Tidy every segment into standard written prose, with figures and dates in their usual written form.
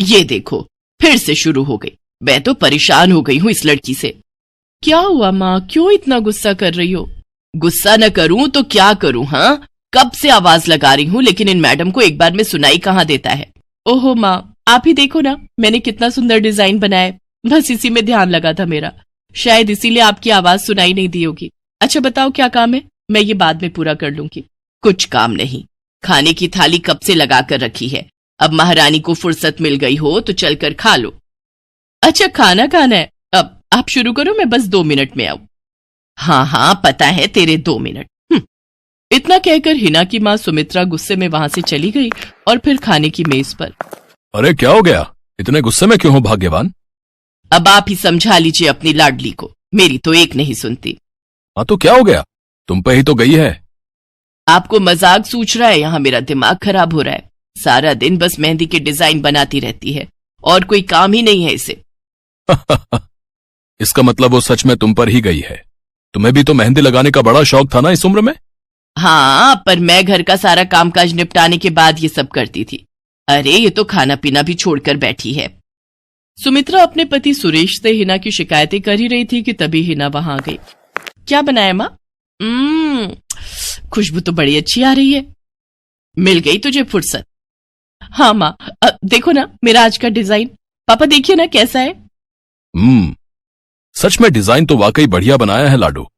ये देखो, फिर से शुरू हो गई। मैं तो परेशान हो गई हूँ इस लड़की से। क्या हुआ माँ, क्यों इतना गुस्सा कर रही हो? गुस्सा न करूं तो क्या करूं? हाँ, कब से आवाज लगा रही हूँ, लेकिन इन मैडम को एक बार में सुनाई कहाँ देता है। ओहो माँ, आप ही देखो ना, मैंने कितना सुंदर डिजाइन बनाया, बस इसी में ध्यान लगा था मेरा, शायद इसीलिए आपकी आवाज सुनाई नहीं दी होगी। अच्छा बताओ क्या काम है, मैं ये बाद में पूरा कर लूंगी। कुछ काम नहीं, खाने की थाली कब से लगा कर रखी है, अब महारानी को फुर्सत मिल गई हो तो चलकर खा लो। अच्छा खाना खाना है, अब आप शुरू करो, मैं बस 2 मिनट में आऊं। हाँ हाँ पता है तेरे 2 मिनट। इतना कहकर हिना की माँ सुमित्रा गुस्से में वहां से चली गई और फिर खाने की मेज पर। अरे क्या हो गया, इतने गुस्से में क्यों हो भाग्यवान? अब आप ही समझा लीजिए अपनी लाडली को, मेरी तो एक नहीं सुनती। हाँ तो क्या हो गया, तुम पे ही तो गई है। आपको मजाक सूझ रहा है? यहाँ मेरा दिमाग खराब हो रहा है, सारा दिन बस मेहंदी के डिजाइन बनाती रहती है और कोई काम ही नहीं है इसे। इसका मतलब वो सच में तुम पर ही गई है। तुम्हें भी तो मेहंदी लगाने का बड़ा शौक था ना इस उम्र में? हाँ, पर मैं घर का सारा कामकाज निपटाने के बाद ये सब करती थी। अरे ये तो खाना पीना भी छोड़कर बैठी है। सुमित्रा अपने पति सुरेश से हिना की शिकायतें कर ही रही थी कि तभी हिना वहां आ गई। क्या बनाया माँ? खुशबू तो बड़ी अच्छी आ रही है। मिल गई तुझे फुर्सत। हाँ माँ, देखो ना मेरा आज का डिजाइन, पापा देखिए ना कैसा है। सच में डिजाइन तो वाकई बढ़िया बनाया है लाडो।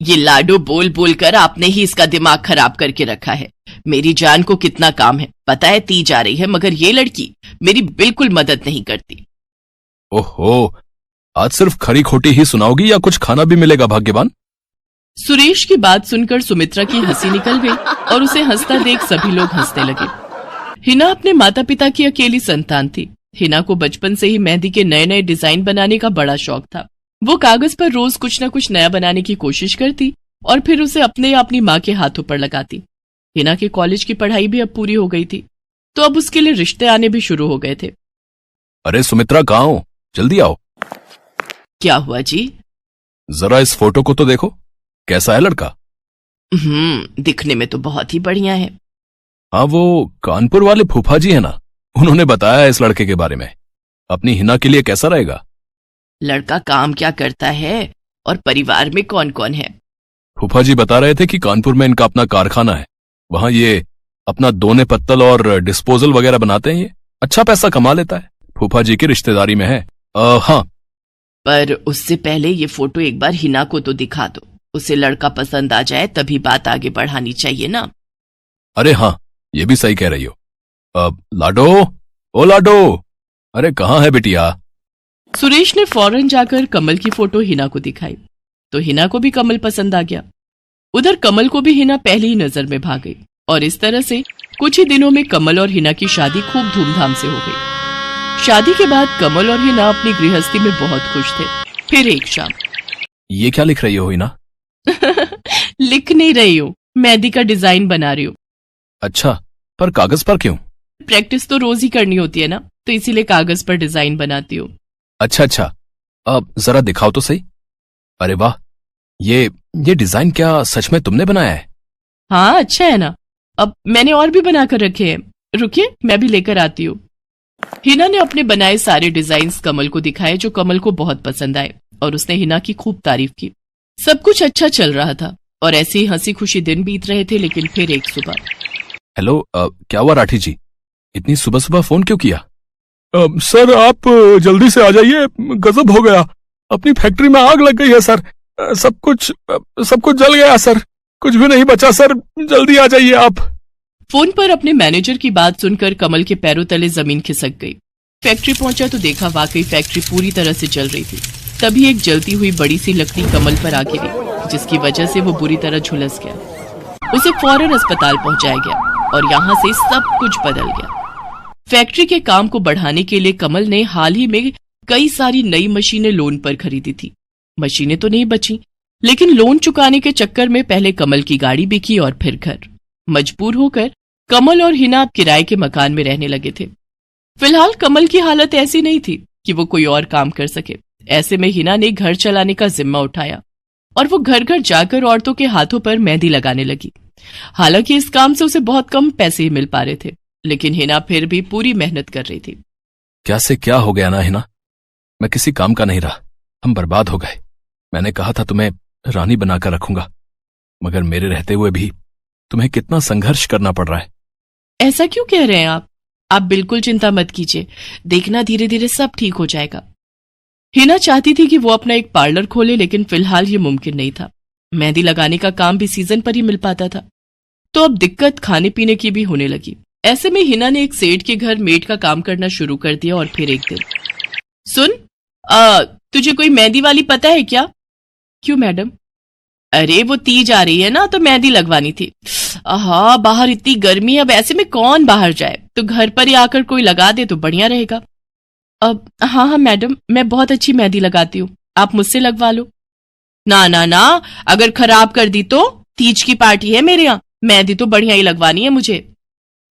ये लाडो बोल बोल कर आपने ही इसका दिमाग खराब करके रखा है। मेरी जान को कितना काम है पता है, ती जा रही है, मगर ये लड़की मेरी बिल्कुल मदद नहीं करती। ओहो, आज सिर्फ खरी खोटी ही सुनाओगी या कुछ खाना भी मिलेगा भाग्यवान? सुरेश की बात सुनकर सुमित्रा की हंसी निकल गई और उसे हंसता देख सभी लोग हंसने लगे। हिना अपने माता पिता की अकेली संतान थी। हिना को बचपन से ही मेहंदी के नए नए डिजाइन बनाने का बड़ा शौक था। वो कागज पर रोज कुछ न कुछ नया बनाने की कोशिश करती और फिर उसे अपने या अपनी माँ के हाथों पर लगाती। हिना के कॉलेज की पढ़ाई भी अब पूरी हो गई थी, तो अब उसके लिए रिश्ते आने भी शुरू हो गए थे। अरे सुमित्रा कहाँ हो, जल्दी आओ। क्या हुआ जी? जरा इस फोटो को तो देखो, कैसा है लड़का? दिखने में तो बहुत ही बढ़िया है। हाँ, वो कानपुर वाले फूफा जी है ना, उन्होंने बताया इस लड़के के बारे में। अपनी हिना के लिए कैसा रहेगा? लड़का काम क्या करता है और परिवार में कौन कौन है? फूफा जी बता रहे थे कि कानपुर में इनका अपना कारखाना है, वहां ये अपना दोने पत्तल और डिस्पोजल वगैरह बनाते हैं। ये अच्छा पैसा कमा लेता है, फूफा जी की रिश्तेदारी में है। हाँ, पर उससे पहले ये फोटो एक बार हिना को तो दिखा दो, उसे लड़का पसंद आ जाए तभी बात आगे बढ़ानी चाहिए ना। अरे हाँ, ये भी सही कह रही हो। लाडो, ओ लाडो, अरे कहाँ है बिटिया? सुरेश ने फौरन जाकर कमल की फोटो हिना को दिखाई तो हिना को भी कमल पसंद आ गया। उधर कमल को भी हिना पहली ही नजर में भाग गई और इस तरह से कुछ ही दिनों में कमल और हिना की शादी खूब धूमधाम से हो गई। शादी के बाद कमल और हिना अपनी गृहस्थी में बहुत खुश थे। फिर एक शाम। ये क्या लिख रही हो हिना? लिख नहीं रही हूँ, मेहंदी का डिजाइन बना रही हूँ। अच्छा, पर कागज पर क्यों? प्रैक्टिस तो रोज ही करनी होती है ना, तो इसीलिए कागज पर डिजाइन बनाती हूँ। अच्छा, अब जरा दिखाओ तो सही। अरे वाह, ये डिजाइन क्या सच में तुमने बनाया है? हाँ अच्छा है ना, अब मैंने और भी बनाकर रखे हैं, रुकिए मैं भी लेकर आती हूँ। हिना ने अपने बनाए सारे डिजाइन्स कमल को दिखाए, जो कमल को बहुत पसंद आए और उसने हिना की खूब तारीफ की। सब कुछ अच्छा चल रहा था और ऐसे ही हंसी खुशी दिन बीत रहे थे। लेकिन फिर एक सुबह। हेलो, क्या हुआ राठी जी, इतनी सुबह सुबह फोन क्यों किया? सर आप जल्दी से आ जाइए, गजब हो गया, अपनी फैक्ट्री में आग लग गई है सर, सब कुछ जल गया सर, कुछ भी नहीं बचा सर, जल्दी आ जाइए आप। फोन पर अपने मैनेजर की बात सुनकर कमल के पैरों तले जमीन खिसक गई। फैक्ट्री पहुंचा तो देखा वाकई फैक्ट्री पूरी तरह से जल रही थी। तभी एक जलती हुई बड़ी सी लकड़ी कमल पर आ गिरी, जिसकी वजह से वो बुरी तरह झुलस गया। उसे फौरन अस्पताल पहुंचाया गया और यहाँ से सब कुछ बदल गया। फैक्ट्री के काम को बढ़ाने के लिए कमल ने हाल ही में कई सारी नई मशीनें लोन पर खरीदी थी। मशीनें तो नहीं बची, लेकिन लोन चुकाने के चक्कर में पहले कमल की गाड़ी बिकी और फिर घर। मजबूर होकर कमल और हिना अब किराए के मकान में रहने लगे थे। फिलहाल कमल की हालत ऐसी नहीं थी कि वो कोई और काम कर सके। ऐसे में हिना ने घर चलाने का जिम्मा उठाया और वो घर घर जाकर औरतों के हाथों पर मेहंदी लगाने लगी। हालांकि इस काम से उसे बहुत कम पैसे ही मिल पा रहे थे, लेकिन हिना फिर भी पूरी मेहनत कर रही थी। क्या से क्या हो गया ना हिना, मैं किसी काम का नहीं रहा, हम बर्बाद हो गए। मैंने कहा था तुम्हें रानी बनाकर रखूंगा, मगर मेरे रहते हुए भी तुम्हें कितना संघर्ष करना पड़ रहा है। ऐसा क्यों कह रहे हैं आप बिल्कुल चिंता मत कीजिए, देखना धीरे धीरे सब ठीक हो जाएगा। हिना चाहती थी कि वो अपना एक पार्लर खोले, लेकिन फिलहाल ये मुमकिन नहीं था। मेहंदी लगाने का काम भी सीजन पर ही मिल पाता था, तो अब दिक्कत खाने पीने की भी होने लगी। ऐसे में हिना ने एक सेठ के घर मेड का काम करना शुरू कर दिया। और फिर एक दिन, सुन, तुझे कोई मेहंदी वाली पता है क्या? क्यों मैडम? अरे वो तीज आ रही है ना, तो मेहंदी लगवानी थी। आहा, बाहर इतनी गर्मी है, अब ऐसे में कौन बाहर जाए, तो घर पर ही आकर कोई लगा दे तो बढ़िया रहेगा। अब हाँ मैडम, मैं बहुत अच्छी मेहंदी लगाती हूँ, आप मुझसे लगवा लो। ना ना ना, अगर खराब कर दी तो? तीज की पार्टी है मेरे यहाँ, मेहंदी तो बढ़िया ही लगवानी है मुझे।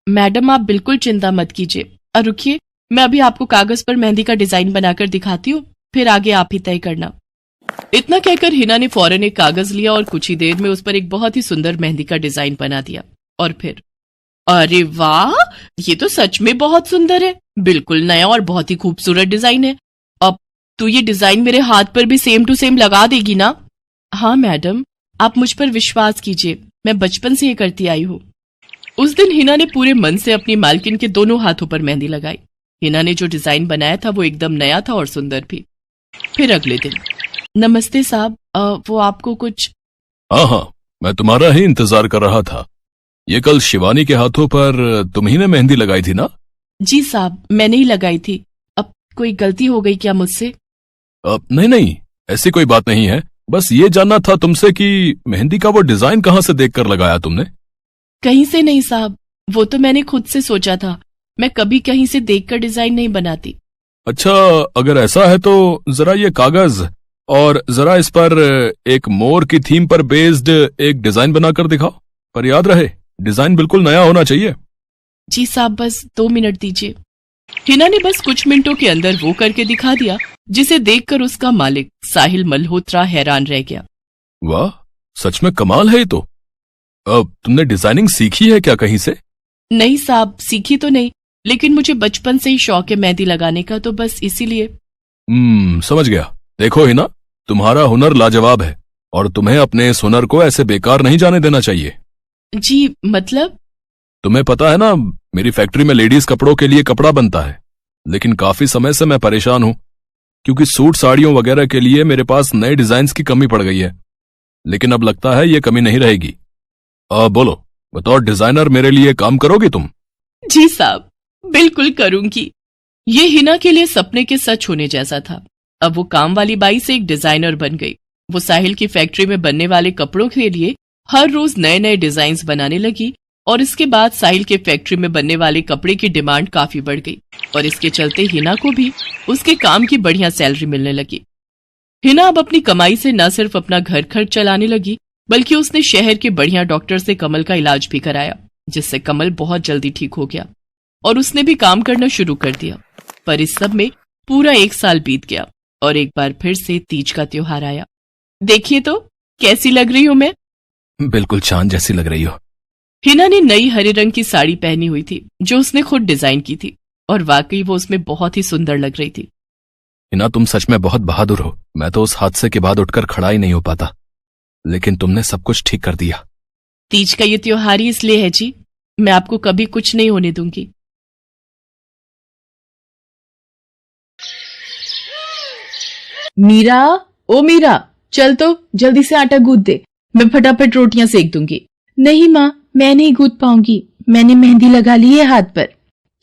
मैडम आप बिल्कुल चिंता मत कीजिए, और रुकिए, मैं अभी आपको कागज पर मेहंदी का डिजाइन बनाकर दिखाती हूँ, फिर आगे आप ही तय करना। इतना कहकर हिना ने फौरन एक कागज लिया और कुछ ही देर में उस पर एक बहुत ही सुंदर मेहंदी का डिजाइन बना दिया। और फिर, अरे वाह, ये तो सच में बहुत सुंदर है, बिल्कुल नया और बहुत ही खूबसूरत डिजाइन है। अब तो ये डिजाइन मेरे हाथ पर भी सेम टू सेम लगा देगी ना? हाँ मैडम, आप मुझ पर विश्वास कीजिए, मैं बचपन से ये करती आई हूँ। उस दिन हिना ने पूरे मन से अपनी मालकिन के दोनों हाथों पर मेहंदी लगाई। हिना ने जो डिजाइन बनाया था वो एकदम नया था और सुंदर भी। फिर अगले दिन, नमस्ते साहब, वो आपको कुछ? हाँ, मैं तुम्हारा ही इंतजार कर रहा था। ये कल शिवानी के हाथों पर तुम ही ने मेहंदी लगाई थी ना? जी साहब, मैंने ही लगाई थी। अब कोई गलती हो गई क्या मुझसे? नहीं, ऐसी कोई बात नहीं है। बस ये जानना था तुमसे कि मेहंदी का वो डिजाइन कहाँ से देखकर लगाया तुमने? कहीं से नहीं साहब, वो तो मैंने खुद से सोचा था, मैं कभी कहीं से देखकर डिजाइन नहीं बनाती। अच्छा, अगर ऐसा है तो जरा ये कागज और जरा इस पर एक मोर की थीम पर बेस्ड एक डिजाइन बनाकर दिखाओ, पर याद रहे डिजाइन बिल्कुल नया होना चाहिए। जी साहब, बस 2 मिनट दीजिए। हिना ने बस कुछ मिनटों के अंदर वो करके दिखा दिया, जिसे देखकर उसका मालिक साहिल मल्होत्रा हैरान रह गया। वाह, सच में कमाल है ये तो। अब तुमने डिजाइनिंग सीखी है क्या कहीं से? नहीं साहब, सीखी तो नहीं, लेकिन मुझे बचपन से ही शौक है मेहंदी लगाने का, तो बस इसीलिए। समझ गया। देखो हिना, तुम्हारा हुनर लाजवाब है और तुम्हें अपने इस हुनर को ऐसे बेकार नहीं जाने देना चाहिए। जी मतलब? तुम्हें पता है ना, मेरी फैक्ट्री में लेडीज कपड़ों के लिए कपड़ा बनता है, लेकिन काफी समय से मैं परेशान हूं, क्योंकि सूट साड़ियों वगैरह के लिए मेरे पास नए डिजाइन्स की कमी पड़ गई है। लेकिन अब लगता है ये कमी नहीं रहेगी। बोलो, बतौर डिजाइनर मेरे लिए काम करोगी तुम? जी साहब, बिल्कुल करूंगी। ये हिना के लिए सपने के सच होने जैसा था। अब वो काम वाली बाई से एक डिजाइनर बन गई। वो साहिल की फैक्ट्री में बनने वाले कपड़ों के लिए हर रोज नए नए डिजाइन्स बनाने लगी, और इसके बाद साहिल के फैक्ट्री में बनने वाले कपड़े की डिमांड काफी बढ़ गई, और इसके चलते हिना को भी उसके काम की बढ़िया सैलरी मिलने लगी। हिना अब अपनी कमाई से न सिर्फ अपना घर खर्च चलाने लगी, बल्कि उसने शहर के बढ़िया डॉक्टर से कमल का इलाज भी कराया, जिससे कमल बहुत जल्दी ठीक हो गया और उसने भी काम करना शुरू कर दिया। पर इस सब में पूरा 1 साल बीत गया और एक बार फिर से तीज का त्योहार आया। देखिए तो कैसी लग रही हूं मैं? बिल्कुल चांद जैसी लग रही हो। हिना ने नई हरे रंग की साड़ी पहनी हुई थी, जो उसने खुद डिजाइन की थी, और वाकई वो उसमें बहुत ही सुंदर लग रही थी। हिना, तुम सच में बहुत बहादुर हो। मैं तो उस हादसे के बाद उठकर खड़ा ही नहीं हो पाता, लेकिन तुमने सब कुछ ठीक कर दिया। तीज का ये त्योहार ही इसलिए है जी, मैं आपको कभी कुछ नहीं होने दूंगी। मीरा, ओ मीरा, चल तो जल्दी से आटा गूंथ दे, मैं फटाफट रोटियां सेक दूंगी। नहीं माँ, मैं नहीं गूंथ पाऊंगी, मैंने मेहंदी लगा ली है हाथ पर।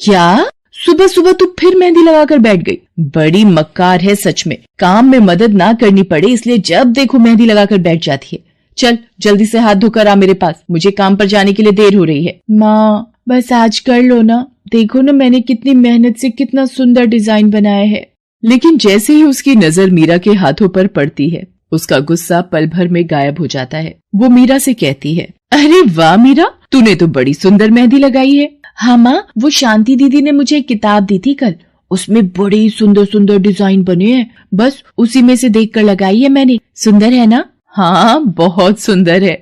क्या? सुबह सुबह तू फिर मेहंदी लगाकर बैठ गई? बड़ी मक्कार है सच में, काम में मदद ना करनी पड़े इसलिए जब देखो मेहंदी लगाकर बैठ जाती है। चल जल्दी से हाथ धोकर आ मेरे पास, मुझे काम पर जाने के लिए देर हो रही है। माँ बस आज कर लो ना, देखो ना मैंने कितनी मेहनत से कितना सुंदर डिजाइन बनाया है। लेकिन जैसे ही उसकी नजर मीरा के हाथों पर पड़ती है, उसका गुस्सा पल भर में गायब हो जाता है। वो मीरा से कहती है, अरे वाह मीरा, तूने तो बड़ी सुंदर मेहंदी लगाई है। हाँ माँ, वो शांति दीदी ने मुझे एक किताब दी थी कल, उसमें बड़े ही सुंदर सुंदर डिजाइन बने हैं, बस उसी में से देखकर लगाई है मैंने। सुंदर है ना? हाँ बहुत सुंदर है।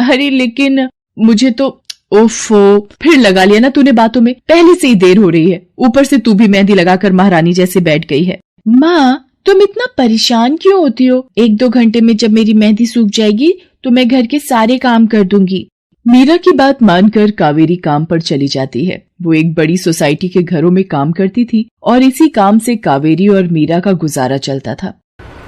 अरे लेकिन मुझे तो ओफो, फिर लगा लिया ना तूने बातों में। पहले से ही देर हो रही है, ऊपर से तू भी मेहंदी लगाकर महारानी जैसे बैठ गई है। माँ, तुम इतना परेशान क्यों होती हो? 1-2 घंटे में जब मेरी मेहंदी सूख जाएगी तो मैं घर के सारे काम कर दूंगी। मीरा की बात मानकर कावेरी काम पर चली जाती है। वो एक बड़ी सोसाइटी के घरों में काम करती थी और इसी काम से कावेरी और मीरा का गुजारा चलता था।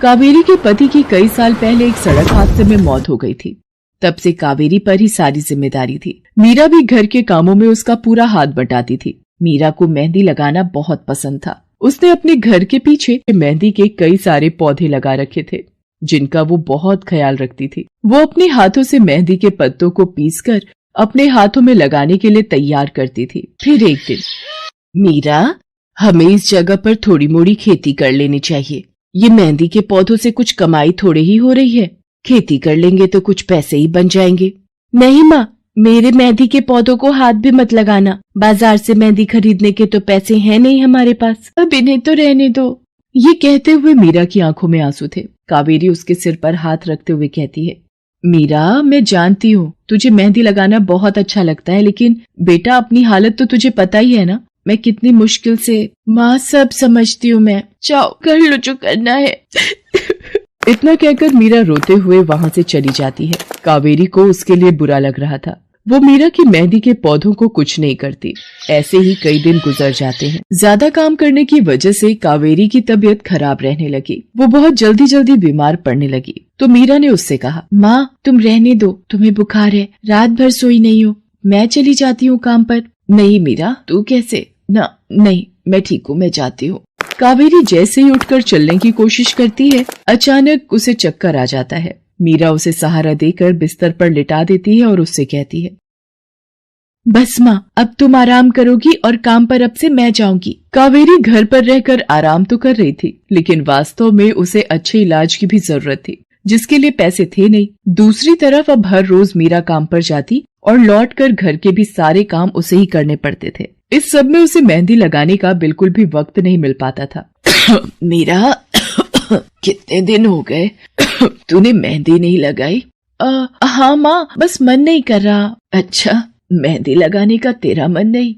कावेरी के पति की कई साल पहले एक सड़क हादसे में मौत हो गई थी। तब से कावेरी पर ही सारी जिम्मेदारी थी। मीरा भी घर के कामों में उसका पूरा हाथ बटाती थी। मीरा को मेहंदी लगाना बहुत पसंद था। उसने अपने घर के पीछे मेहंदी के कई सारे पौधे लगा रखे थे, जिनका वो बहुत ख्याल रखती थी। वो अपने हाथों से मेहंदी के पत्तों को पीसकर अपने हाथों में लगाने के लिए तैयार करती थी। फिर एक दिन, मीरा, हमें इस जगह पर थोड़ी मोड़ी खेती कर लेनी चाहिए। ये मेहंदी के पौधों से कुछ कमाई थोड़े ही हो रही है, खेती कर लेंगे तो कुछ पैसे ही बन जाएंगे। नहीं माँ, मेरे मेहंदी के पौधों को हाथ भी मत लगाना। बाजार से मेहंदी खरीदने के तो पैसे हैं नहीं हमारे पास, अब इन्हें तो रहने दो। ये कहते हुए मीरा की आंखों में आंसू थे। कावेरी उसके सिर पर हाथ रखते हुए कहती है, मीरा, मैं जानती हूँ तुझे मेहंदी लगाना बहुत अच्छा लगता है, लेकिन बेटा अपनी हालत तो तुझे पता ही है ना, मैं कितनी मुश्किल से। माँ, सब समझती हूँ मैं, जाओ कर लो जो करना है। इतना कहकर मीरा रोते हुए वहाँ से चली जाती है। कावेरी को उसके लिए बुरा लग रहा था। वो मीरा की मेहंदी के पौधों को कुछ नहीं करती। ऐसे ही कई दिन गुजर जाते हैं। ज्यादा काम करने की वजह से कावेरी की तबीयत खराब रहने लगी। वो बहुत जल्दी जल्दी बीमार पड़ने लगी। तो मीरा ने उससे कहा, माँ, तुम रहने दो, तुम्हें बुखार है, रात भर सोई नहीं हो, मैं चली जाती हूँ काम पर। नहीं मीरा, तू कैसे? ना, नहीं, मैं ठीक हूँ, मैं जाती हूँ। कावेरी जैसे ही उठकर चलने की कोशिश करती है, अचानक उसे चक्कर आ जाता है। मीरा उसे सहारा देकर बिस्तर पर लिटा देती है और उससे कहती है, बस माँ, अब तुम आराम करोगी और काम पर अब से मैं जाऊंगी। कावेरी घर पर रहकर आराम तो कर रही थी, लेकिन वास्तव में उसे अच्छे इलाज की भी जरूरत थी, जिसके लिए पैसे थे नहीं। दूसरी तरफ अब हर रोज मीरा काम पर जाती और लौटकर घर के भी सारे काम उसे ही करने पड़ते थे। इस सब में उसे मेहंदी लगाने का बिल्कुल भी वक्त नहीं मिल पाता था। मीरा, कितने दिन हो गए तूने मेहंदी नहीं लगाई? हाँ माँ, बस मन नहीं कर रहा। अच्छा, मेहंदी लगाने का तेरा मन नहीं?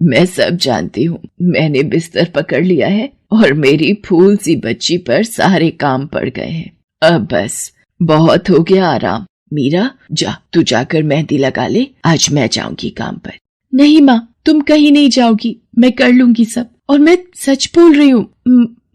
मैं सब जानती हूँ। मैंने बिस्तर पकड़ लिया है और मेरी फूल सी बच्ची पर सारे काम पड़ गए हैं। अब बस बहुत हो गया आराम। मीरा, जा, तू जाकर मेहंदी लगा ले, आज मैं जाऊंगी काम पर। नहीं माँ, तुम कहीं नहीं जाओगी, मैं कर लूंगी सब। और मैं सच बोल रही हूँ,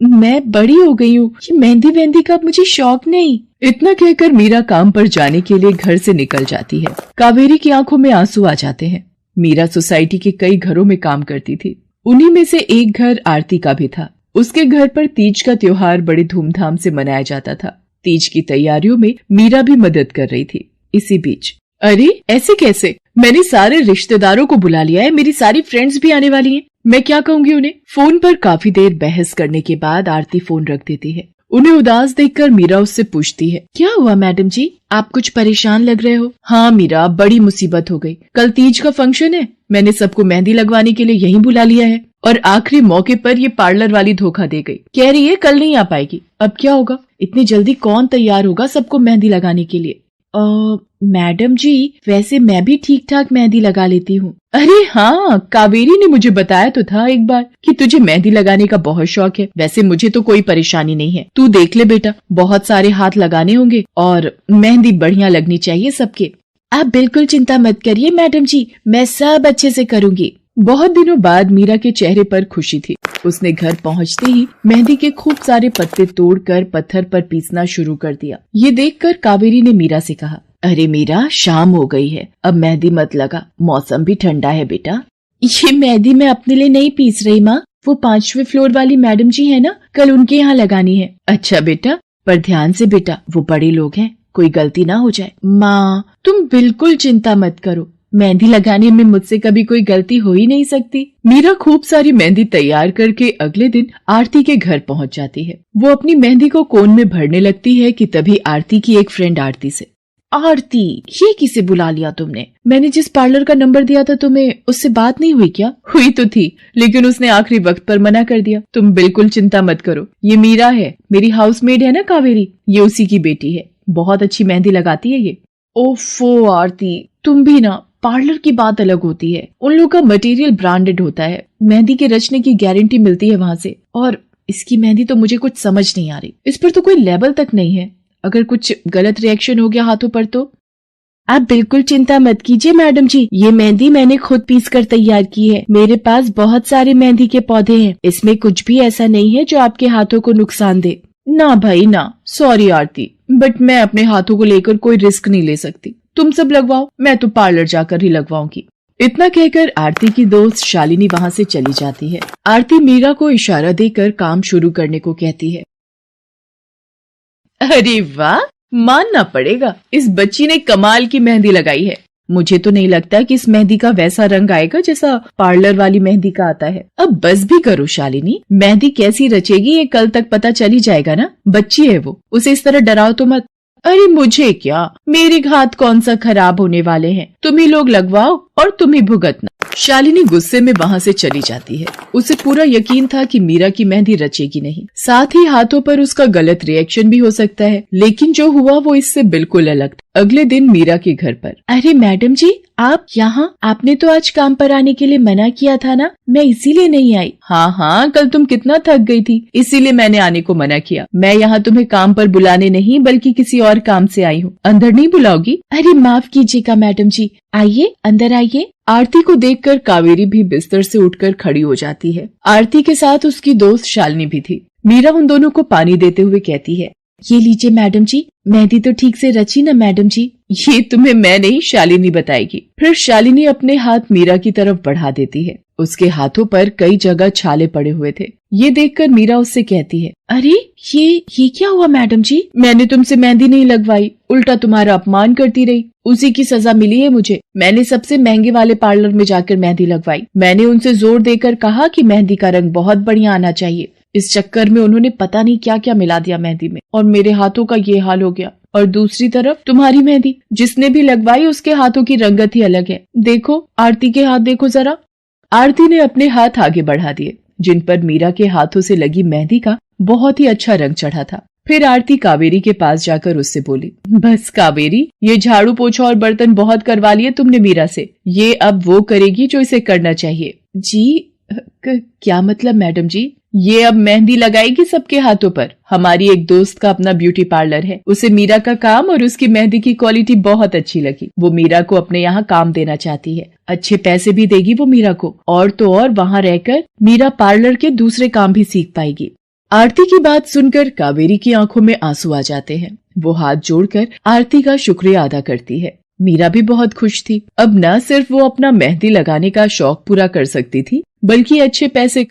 मैं बड़ी हो गई हूँ, ये मेहंदी वेहंदी का मुझे शौक नहीं। इतना कहकर मीरा काम पर जाने के लिए घर से निकल जाती है। कावेरी की आंखों में आंसू आ जाते हैं। मीरा सोसाइटी के कई घरों में काम करती थी। उन्हीं में से एक घर आरती का भी था। उसके घर पर तीज का त्योहार बड़े धूमधाम से मनाया जाता था। तीज की तैयारियों में मीरा भी मदद कर रही थी। इसी बीच, अरे ऐसे कैसे? मैंने सारे रिश्तेदारों को बुला लिया है, मेरी सारी फ्रेंड्स भी आने वाली हैं। मैं क्या कहूँगी उन्हें? फोन पर काफी देर बहस करने के बाद आरती फोन रख देती है। उन्हें उदास देखकर मीरा उससे पूछती है, क्या हुआ मैडम जी, आप कुछ परेशान लग रहे हो? हाँ मीरा, बड़ी मुसीबत हो गई। कल तीज का फंक्शन है, मैंने सबको मेहंदी लगवाने के लिए यहीं बुला लिया है और आखिरी मौके पर ये पार्लर वाली धोखा दे गई। कह रही है कल नहीं आ पाएगी। अब क्या होगा? इतनी जल्दी कौन तैयार होगा सबको मेहंदी लगाने के लिए? मैडम जी, वैसे मैं भी ठीक ठाक मेहंदी लगा लेती हूँ। अरे हाँ, कावेरी ने मुझे बताया तो था एक बार कि तुझे मेहंदी लगाने का बहुत शौक है। वैसे मुझे तो कोई परेशानी नहीं है, तू देख ले बेटा, बहुत सारे हाथ लगाने होंगे और मेहंदी बढ़िया लगनी चाहिए सबके। आप बिल्कुल चिंता मत करिए मैडम जी, मैं सब अच्छे से करूँगी। बहुत दिनों बाद मीरा के चेहरे पर खुशी थी। उसने घर पहुंचते ही मेहंदी के खूब सारे पत्ते तोड़कर पत्थर पर पीसना शुरू कर दिया। ये देखकर कावेरी ने मीरा से कहा, अरे मीरा, शाम हो गई है, अब मेहंदी मत लगा, मौसम भी ठंडा है बेटा। ये मेहंदी मैं अपने लिए नहीं पीस रही माँ, वो 5वें फ्लोर वाली मैडम जी है ना, कल उनके यहाँ लगानी है। अच्छा बेटा, पर ध्यान से बेटा, वो बड़े लोग हैं, कोई गलती ना हो जाए। माँ, तुम बिल्कुल चिंता मत करो, मेहंदी लगाने में मुझसे कभी कोई गलती हो ही नहीं सकती। मीरा खूब सारी मेहंदी तैयार करके अगले दिन आरती के घर पहुंच जाती है। वो अपनी मेहंदी को कोन में भरने लगती है कि तभी आरती की एक फ्रेंड आरती से, आरती, ये किसे बुला लिया तुमने? मैंने जिस पार्लर का नंबर दिया था तुम्हें, उससे बात नहीं हुई क्या? हुई तो थी, लेकिन उसने आखिरी वक्त पर मना कर दिया। तुम बिल्कुल चिंता मत करो, ये मीरा है, मेरी हाउसमेड है ना कावेरी, ये उसी की बेटी है, बहुत अच्छी मेहंदी लगाती है ये। ओफो आरती, तुम भी ना पार्लर की बात अलग होती है, उन लोगों का मटेरियल ब्रांडेड होता है, मेहंदी के रचने की गारंटी मिलती है वहां से। और इसकी मेहंदी तो मुझे कुछ समझ नहीं आ रही, इस पर तो कोई लेबल तक नहीं है, अगर कुछ गलत रिएक्शन हो गया हाथों पर तो। आप बिल्कुल चिंता मत कीजिए मैडम जी, ये मेहंदी मैंने खुद पीस कर तैयार की है। मेरे पास बहुत सारे मेहंदी के पौधे हैं, इसमें कुछ भी ऐसा नहीं है जो आपके हाथों को नुकसान दे। ना भाई ना, सॉरी आरती, बट मैं अपने हाथों को लेकर कोई रिस्क नहीं ले सकती। तुम सब लगवाओ, मैं तो पार्लर जाकर ही लगवाऊंगी। इतना कहकर आरती की दोस्त शालिनी वहां से चली जाती है। आरती मीरा को इशारा देकर काम शुरू करने को कहती है। अरे वाह, मानना पड़ेगा, इस बच्ची ने कमाल की मेहंदी लगाई है। मुझे तो नहीं लगता कि इस मेहंदी का वैसा रंग आएगा जैसा पार्लर वाली मेहंदी का आता है। अब बस भी करो शालिनी, मेहंदी कैसी रचेगी ये कल तक पता चल ही जाएगा ना। बच्ची है वो, उसे इस तरह डराओ तो मत। अरे मुझे क्या, मेरे हाथ कौन सा खराब होने वाले हैं, तुम ही लोग लगवाओ और तुम ही भुगतना। शालिनी गुस्से में वहां से चली जाती है। उसे पूरा यकीन था कि मीरा की मेहंदी रचेगी नहीं, साथ ही हाथों पर उसका गलत रिएक्शन भी हो सकता है, लेकिन जो हुआ वो इससे बिल्कुल अलग था। अगले दिन मीरा के घर पर। अरे मैडम जी, आप यहाँ? आपने तो आज काम पर आने के लिए मना किया था ना, मैं इसीलिए नहीं आई। हाँ, कल तुम कितना थक गई थी, इसीलिए मैंने आने को मना किया। मैं यहाँ तुम्हें काम पर बुलाने नहीं बल्कि किसी और काम से आई हूँ। अंदर नहीं बुलाओगी? अरे माफ कीजिएगा मैडम जी, आइए अंदर आइए। आरती को देखकर कावेरी भी बिस्तर से उठकर खड़ी हो जाती है। आरती के साथ उसकी दोस्त शालिनी भी थी। मीरा उन दोनों को पानी देते हुए कहती है, ये लीजिए मैडम जी, मेहंदी तो ठीक से रची ना मैडम जी? ये तुम्हें मैं नहीं, शालिनी बताएगी। फिर शालिनी अपने हाथ मीरा की तरफ बढ़ा देती है। उसके हाथों पर कई जगह छाले पड़े हुए थे। ये देखकर मीरा उससे कहती है, अरे ये क्या हुआ मैडम जी? मैंने तुमसे मेहंदी नहीं लगवाई, उल्टा तुम्हारा अपमान करती रही, उसी की सजा मिली है मुझे। मैंने सबसे महंगे वाले पार्लर में जाकर मेहंदी लगवाई। मैंने उनसे जोर देकर कहा कि मेहंदी का रंग बहुत बढ़िया आना चाहिए। इस चक्कर में उन्होंने पता नहीं क्या क्या मिला दिया मेहंदी में, और मेरे हाथों का ये हाल हो गया। और दूसरी तरफ तुम्हारी मेहंदी, जिसने भी लगवाई उसके हाथों की रंगत ही अलग है। देखो आरती के हाथ देखो जरा। आरती ने अपने हाथ आगे बढ़ा दिए, जिन पर मीरा के हाथों से लगी मेहंदी का बहुत ही अच्छा रंग चढ़ा था। फिर आरती कावेरी के पास जाकर उससे बोली, बस कावेरी, ये झाड़ू पोछा और बर्तन बहुत करवा लिए तुमने मीरा से, ये अब वो करेगी जो इसे करना चाहिए। जी क्या मतलब मैडम जी? ये अब मेहंदी लगाएगी सबके हाथों पर। हमारी एक दोस्त का अपना ब्यूटी पार्लर है, उसे मीरा का काम और उसकी मेहंदी की क्वालिटी बहुत अच्छी लगी। वो मीरा को अपने यहाँ काम देना चाहती है, अच्छे पैसे भी देगी वो मीरा को, और तो और वहाँ रहकर मीरा पार्लर के दूसरे काम भी सीख पाएगी। आरती की बात सुनकर कावेरी की आंखों में आंसू आ जाते हैं। वो हाथ जोड़कर आरती का शुक्रिया अदा करती है। मीरा भी बहुत खुश थी। अब न सिर्फ वो अपना मेहंदी लगाने का शौक पूरा कर सकती थी, बल्कि अच्छे पैसे